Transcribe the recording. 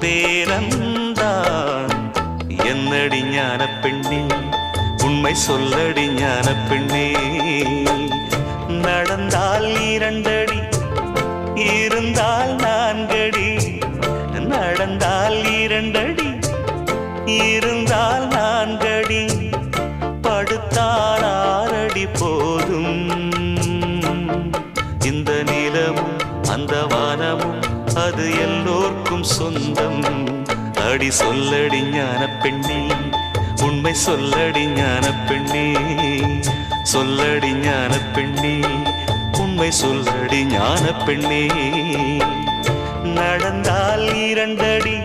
சேரந்தான். என்னடி ஞான பெண்ணே, உண்மை சொல்லடி ஞான பெண்ணே. நடந்தால் 2 அடி, இருந்தால் 4 அடி. நடந்தால் 2 அடி, இருந்தால் 4 அடி. படுத்தால் 6 அடி போதும். இந்த நிலமும் அந்த வானமும் அது எல்லோர்க்கும் சொந்தம். அடி சொல்லடி ஞான பெண்ணே, உண்மை சொல்லடி ஞான பெண்ணே. சொல்லடி ஞான பெண்ணே, உண்மை சொல்லடி ஞான பெண்ணே. நடந்தால் 2 அடி,